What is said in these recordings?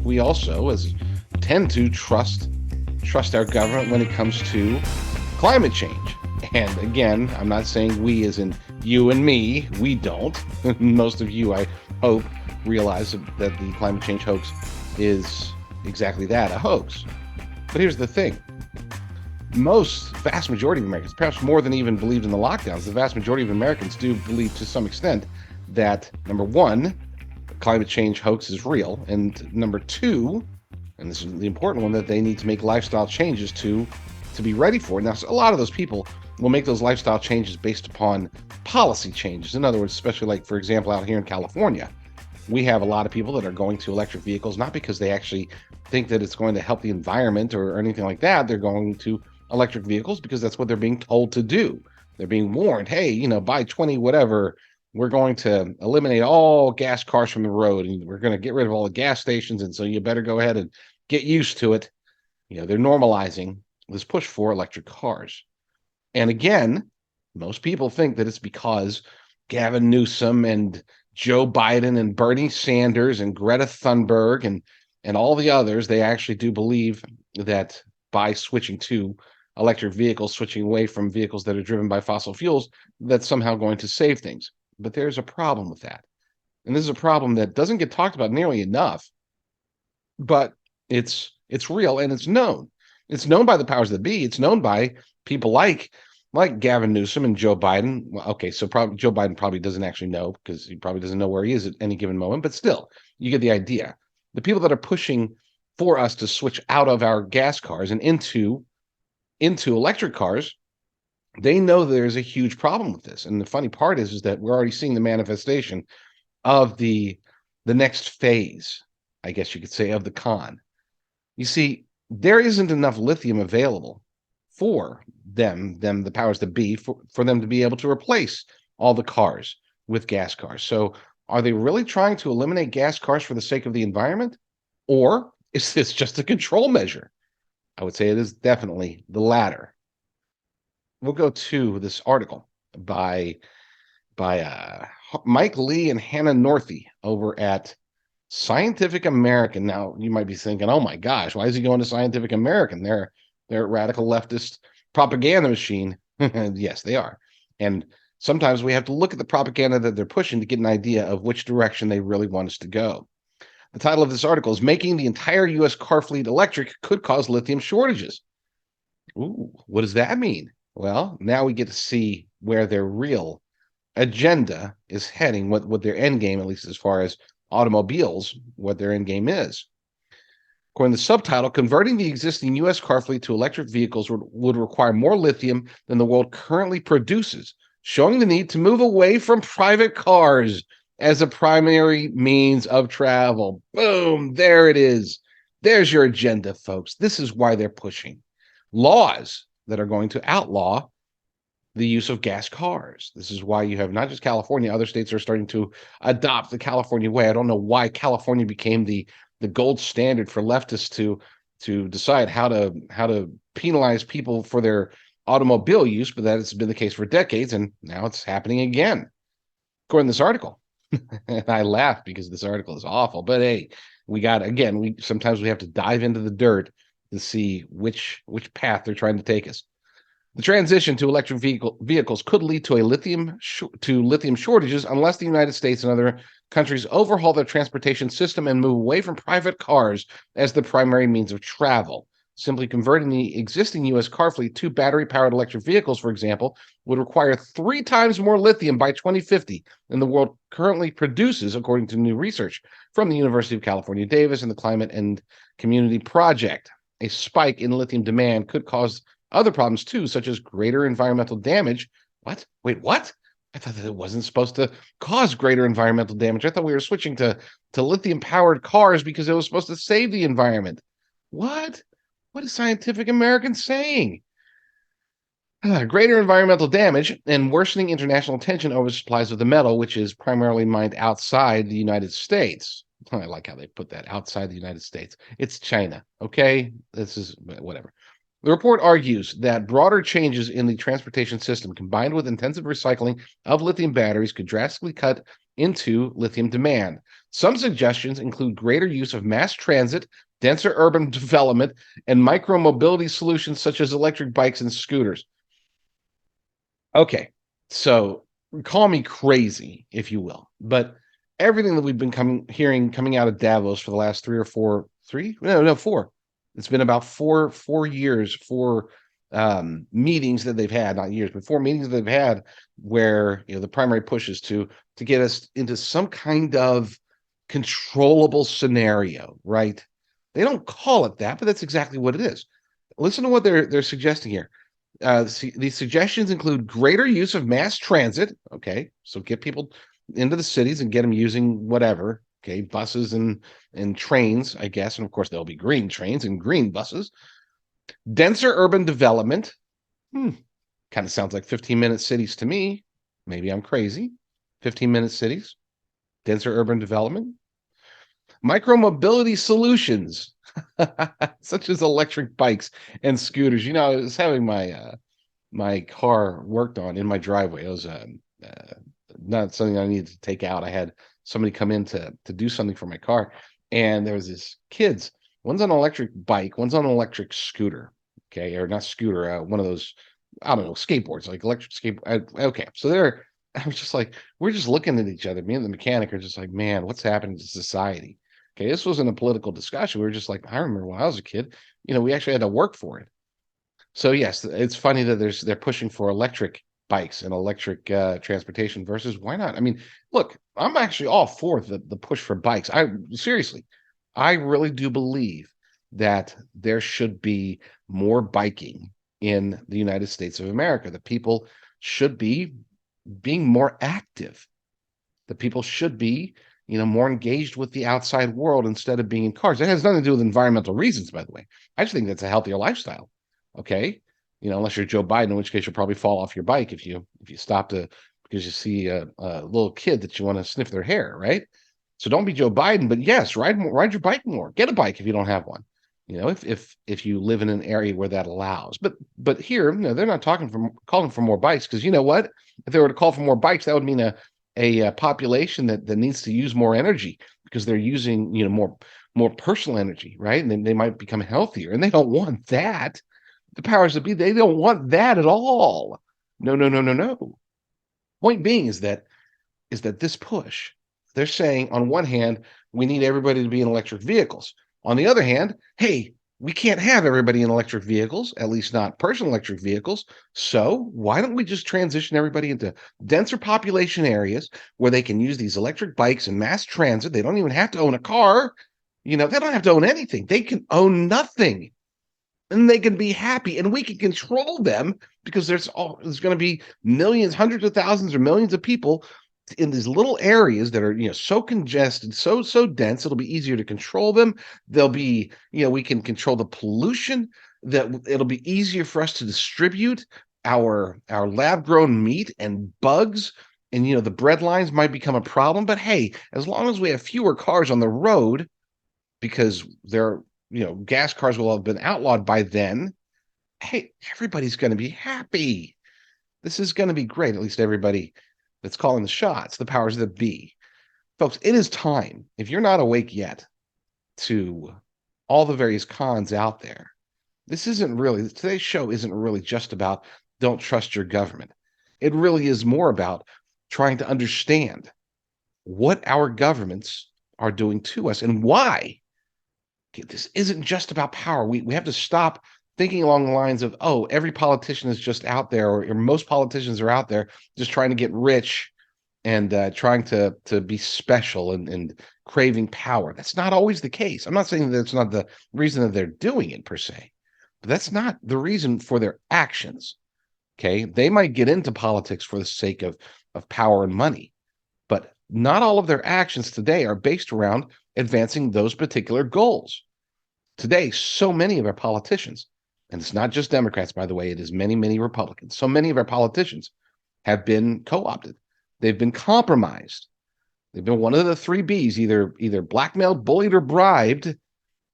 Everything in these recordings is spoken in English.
we also tend to trust our government when it comes to climate change. And again, I'm not saying we as in you and me, we don't. Most of you, I hope, realize that the climate change hoax is exactly that, a hoax. But here's the thing. Vast majority of Americans, perhaps more than even believed in the lockdowns, the vast majority of Americans do believe to some extent that, number one, climate change hoax is real, and number two, and this is the important one, that they need to make lifestyle changes to be ready for it. Now, a lot of those people will make those lifestyle changes based upon policy changes. In other words, especially like, for example, out here in California, we have a lot of people that are going to electric vehicles, not because they actually think that it's going to help the environment or anything like that. They're going to electric vehicles because that's what they're being told to do. They're being warned, hey, by 20 whatever, we're going to eliminate all gas cars from the road, and we're going to get rid of all the gas stations, and so you better go ahead and get used to it. They're normalizing this push for electric cars. And again, most people think that it's because Gavin Newsom and Joe Biden and Bernie Sanders and Greta Thunberg and all the others, they actually do believe that by switching to electric vehicles, switching away from vehicles that are driven by fossil fuels, that's somehow going to save things. But there's a problem with that. And this is a problem that doesn't get talked about nearly enough, but it's real and it's known. It's known by the powers that be. It's known by people like Gavin Newsom and Joe Biden. Well, okay, so probably Joe Biden probably doesn't actually know because he probably doesn't know where he is at any given moment, but still, you get the idea. The people that are pushing for us to switch out of our gas cars and into electric cars, they know there's a huge problem with this. And the funny part is that we're already seeing the manifestation of the next phase, I guess you could say, of the con. You see, there isn't enough lithium available for the powers that be, for them to be able to replace all the cars with gas cars. So are they really trying to eliminate gas cars for the sake of the environment? Or is this just a control measure? I would say it is definitely the latter. We'll go to this article by Mike Lee and Hannah Northey over at Scientific American. Now, you might be thinking, oh my gosh, why is he going to Scientific American? They're a radical leftist propaganda machine. Yes, they are. And sometimes we have to look at the propaganda that they're pushing to get an idea of which direction they really want us to go. The title of this article is Making the Entire U.S. Car Fleet Electric Could Cause Lithium Shortages. Ooh, what does that mean? Well, now we get to see where their real agenda is heading, what their end game, at least as far as automobiles, what their end game is. According to the subtitle, converting the existing U.S. car fleet to electric vehicles would require more lithium than the world currently produces, showing the need to move away from private cars as a primary means of travel. Boom, there it is. There's your agenda, folks. This is why they're pushing laws that are going to outlaw the use of gas cars. This is why you have not just California, other states are starting to adopt the California way. I don't know why California became the gold standard for leftists to decide how to penalize people for their automobile use, but that has been the case for decades, and now it's happening again. According to this article, and I laugh because this article is awful, but hey, sometimes we have to dive into the dirt to see which path they're trying to take us. The transition to electric vehicles could lead to lithium shortages unless the United States and other countries overhaul their transportation system and move away from private cars as the primary means of travel. Simply converting the existing U.S. car fleet to battery-powered electric vehicles, for example, would require 3 times more lithium by 2050 than the world currently produces, according to new research from the University of California, Davis and the Climate and Community Project. A spike in lithium demand could cause other problems too, such as greater environmental damage. What? Wait, what? I thought that it wasn't supposed to cause greater environmental damage. I thought we were switching to lithium-powered cars because it was supposed to save the environment. What? What is Scientific American saying? Greater environmental damage and worsening international tension over supplies of the metal, which is primarily mined outside the United States. I like how they put that, outside the United States. It's China, okay? This is whatever. The report argues that broader changes in the transportation system combined with intensive recycling of lithium batteries could drastically cut into lithium demand. Some suggestions include greater use of mass transit, denser urban development, and micro-mobility solutions such as electric bikes and scooters. Okay, so call me crazy, if you will, but everything that we've been hearing coming out of Davos for the last 4. It's been about 4 years, meetings that they've had, not years, but 4 meetings that they've had where the primary push is to get us into some kind of controllable scenario, right? They don't call it that, but that's exactly what it is. Listen to what they're suggesting here. These suggestions include greater use of mass transit. Okay, so get people into the cities and get them using whatever. Okay, buses and trains, I guess, and of course there'll be green trains and green buses. Denser urban development. Kind of sounds like 15-minute cities to me. Maybe I'm crazy. 15-minute cities, denser urban development. Micro-mobility solutions, such as electric bikes and scooters. I was having my car worked on in my driveway. It was not something I needed to take out. I had somebody come in to do something for my car, and there was this kids. One's on an electric bike, one's on an electric scooter. Okay, or not scooter, one of those, I don't know, skateboards, like electric skateboard. Okay, so I was just like, we're just looking at each other. Me and the mechanic are just like, man, what's happening to society? Okay, this wasn't a political discussion. We were just like, I remember when I was a kid, we actually had to work for it. So yes, it's funny that they're pushing for electric bikes and electric transportation versus why not? I mean, look, I'm actually all for the push for bikes. I really do believe that there should be more biking in the United States of America. That people should be being more active. That people should be, more engaged with the outside world instead of being in cars. It has nothing to do with environmental reasons, by the way. I just think that's a healthier lifestyle. Okay, unless you're Joe Biden, in which case you'll probably fall off your bike if you stop to because you see a little kid that you want to sniff their hair, right? So don't be Joe Biden, but yes, ride your bike more. Get a bike if you don't have one. If you live in an area where that allows. But here, they're not calling for more bikes because you know what? If they were to call for more bikes, that would mean a population that needs to use more energy because they're using more personal energy, right? And then they might become healthier, and they don't want that. The powers that be, they don't want that at all. No, no, no, no, no. Point being is that this push, they're saying on one hand, we need everybody to be in electric vehicles. On the other hand, hey, we can't have everybody in electric vehicles, at least not personal electric vehicles. So why don't we just transition everybody into denser population areas where they can use these electric bikes and mass transit? They don't even have to own a car. They don't have to own anything. They can own nothing. And they can be happy, and we can control them because there's going to be millions, hundreds of thousands, or millions of people in these little areas that are so congested, so dense. It'll be easier to control them. They'll be we can control the pollution. That it'll be easier for us to distribute our lab grown meat and bugs. And the bread lines might become a problem, but hey, as long as we have fewer cars on the road, because they're gas cars will have been outlawed by then. Hey, everybody's going to be happy. This is going to be great. At least everybody that's calling the shots, the powers that be. Folks, it is time, if you're not awake yet, to all the various cons out there. Today's show isn't really just about don't trust your government. It really is more about trying to understand what our governments are doing to us and why. This isn't just about power. We have to stop thinking along the lines of, oh, every politician is just out there, or most politicians are out there just trying to get rich and trying to be special and craving power. That's not always the case. I'm not saying that's not the reason that they're doing it per se, but that's not the reason for their actions. Okay, they might get into politics for the sake of power and money, but not all of their actions today are based around advancing those particular goals. Today, so many of our politicians, and it's not just Democrats, by the way, it is many, many Republicans. So many of our politicians have been co-opted. They've been compromised. They've been one of the three Bs, either blackmailed, bullied, or bribed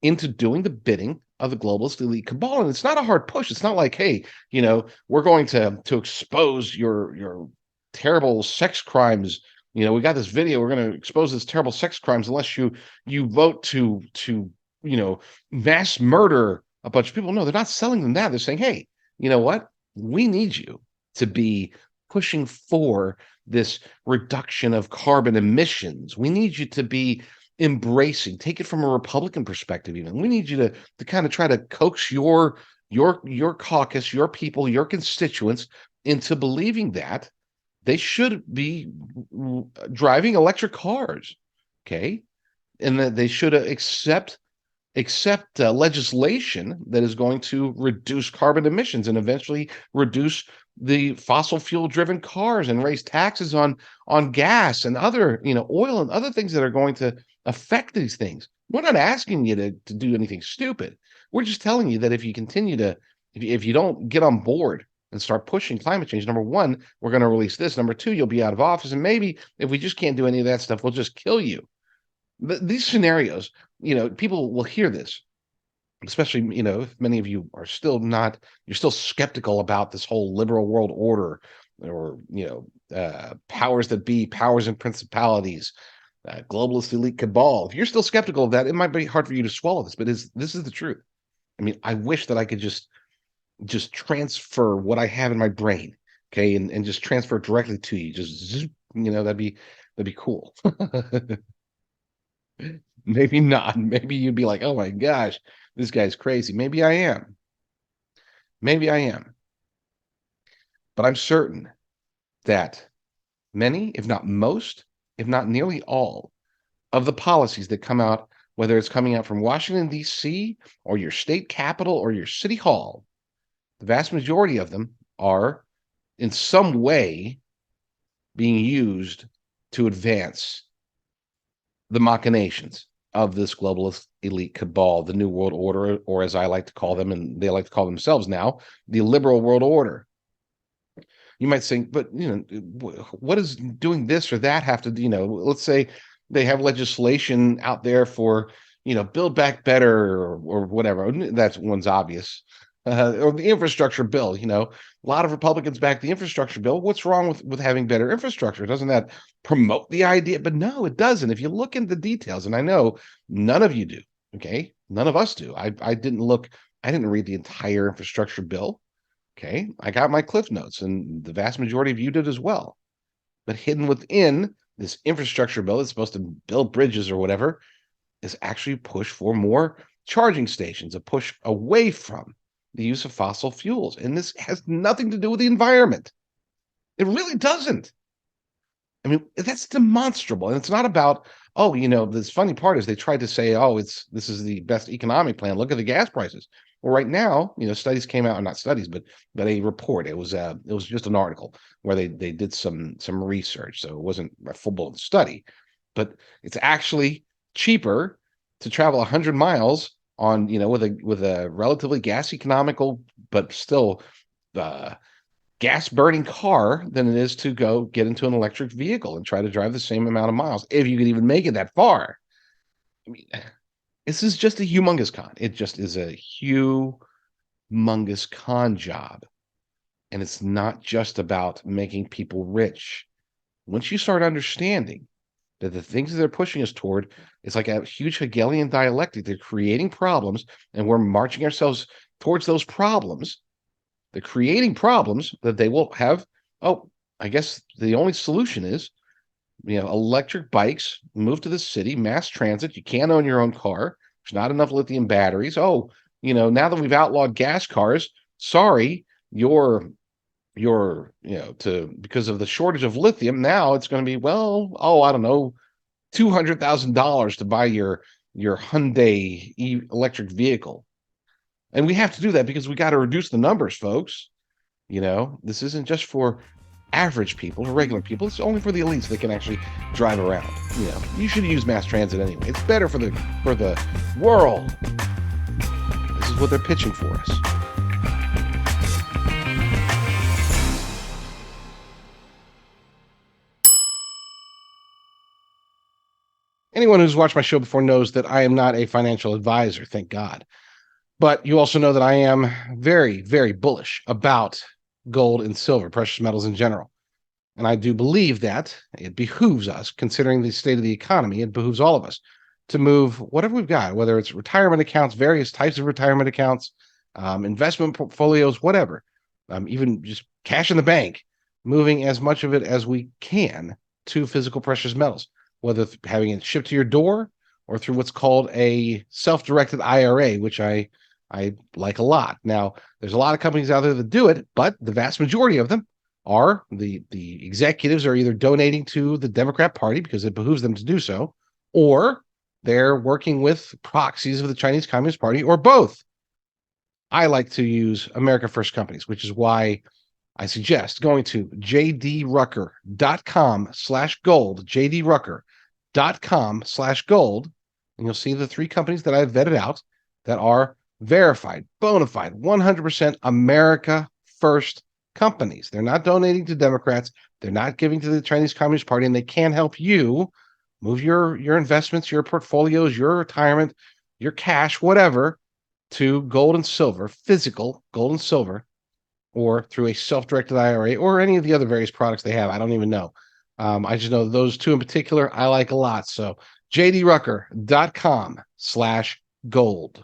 into doing the bidding of the globalist elite cabal. And it's not a hard push. It's not like, hey, we're going to expose your terrible sex crimes We got this video. We're going to expose this terrible sex crimes unless you vote to mass murder a bunch of people. No, they're not selling them that. They're saying, hey, you know what? We need you to be pushing for this reduction of carbon emissions. We need you to be embracing, take it from a Republican perspective, even. We need you to kind of try to coax your caucus, your people, your constituents into believing that they should be driving electric cars, okay? And that they should accept legislation that is going to reduce carbon emissions and eventually reduce the fossil fuel driven cars and raise taxes on gas and other oil and other things that are going to affect these things. We're not asking you to do anything stupid. We're just telling you that if you continue to if you don't get on board and start pushing climate change, number one, we're going to release this. Number two, you'll be out of office, and maybe if we just can't do any of that stuff, we'll just kill you. But these scenarios, people will hear this, especially, if many of you are still not, you're still skeptical about this whole liberal world order or, powers that be, powers and principalities, globalist elite cabal. If you're still skeptical of that, it might be hard for you to swallow this, but this is the truth. I mean, I wish that I could just transfer what I have in my brain, okay, and just transfer it directly to you. Just, that'd be cool. Maybe not. Maybe you'd be like, oh my gosh, this guy's crazy. Maybe I am. Maybe I am. But I'm certain that many, if not most, if not nearly all, of the policies that come out, whether it's coming out from Washington, D.C., or your state capital, or your city hall, the vast majority of them are in some way being used to advance the machinations of this globalist elite cabal, the New World Order, or as I like to call them, and they like to call themselves now, the liberal world order. You might think, but what does doing this or that have to do? Let's say they have legislation out there for build back better or whatever. That's one's obvious. Or the infrastructure bill, a lot of Republicans back the infrastructure bill. What's wrong with having better infrastructure? Doesn't that promote the idea? But no, it doesn't. If you look into the details, and I know none of you do, okay? None of us do. I didn't read the entire infrastructure bill, okay? I got my Cliff Notes, and the vast majority of you did as well. But hidden within this infrastructure bill that's supposed to build bridges or whatever is actually push for more charging stations, a push away from the use of fossil fuels. And this has nothing to do with the environment. It really doesn't. I mean, that's demonstrable. And it's not about, this funny part is they tried to say, this is the best economic plan. Look at the gas prices. Well, right now, studies came out, or not studies, but a report. It was just an article where they did some research. So it wasn't a full-blown study, but it's actually cheaper to travel 100 miles on with a relatively gas economical but still gas burning car than it is to go get into an electric vehicle and try to drive the same amount of miles, if you could even make it that far. I mean, this is just a humongous con. It just is a humongous con job, and it's not just about making people rich. Once you start understanding that the things that they're pushing us toward, it's like a huge Hegelian dialectic. They're creating problems, and we're marching ourselves towards those problems. They're creating problems that they will have. Oh, I guess the only solution is, electric bikes, move to the city, mass transit. You can't own your own car. There's not enough lithium batteries. Oh, now that we've outlawed gas cars, sorry, because of the shortage of lithium, now it's going to be, I don't know, $200,000 to buy your Hyundai electric vehicle. And we have to do that because we got to reduce the numbers, folks. This isn't just for average people or regular people. It's only for the elites that can actually drive around. You should use mass transit anyway. It's better for the world. This is what they're pitching for us. Anyone who's watched my show before knows that I am not a financial advisor, thank God. But you also know that I am very, very bullish about gold and silver, precious metals in general. And I do believe that it behooves us, considering the state of the economy, it behooves all of us to move whatever we've got, whether it's retirement accounts, various types of retirement accounts, investment portfolios, whatever, even just cash in the bank, moving as much of it as we can to physical precious metals, whether having it shipped to your door or through what's called a self-directed IRA, which I like a lot. Now, there's a lot of companies out there that do it, but the vast majority of them are the executives are either donating to the Democrat Party because it behooves them to do so, or they're working with proxies of the Chinese Communist Party, or both. I like to use America First companies, which is why I suggest going to jdrucker.com/gold, jdrucker.com/gold, and you'll see the 3 companies that I've vetted out that are verified, bona fide, 100% America First companies. They're not donating to Democrats. They're not giving to the Chinese Communist Party, and they can help you move your investments, your portfolios, your retirement, your cash, whatever, to gold and silver, physical gold and silver, or through a self-directed IRA or any of the other various products they have. I don't even know. I just know those 2 in particular I like a lot. So jdrucker.com/gold.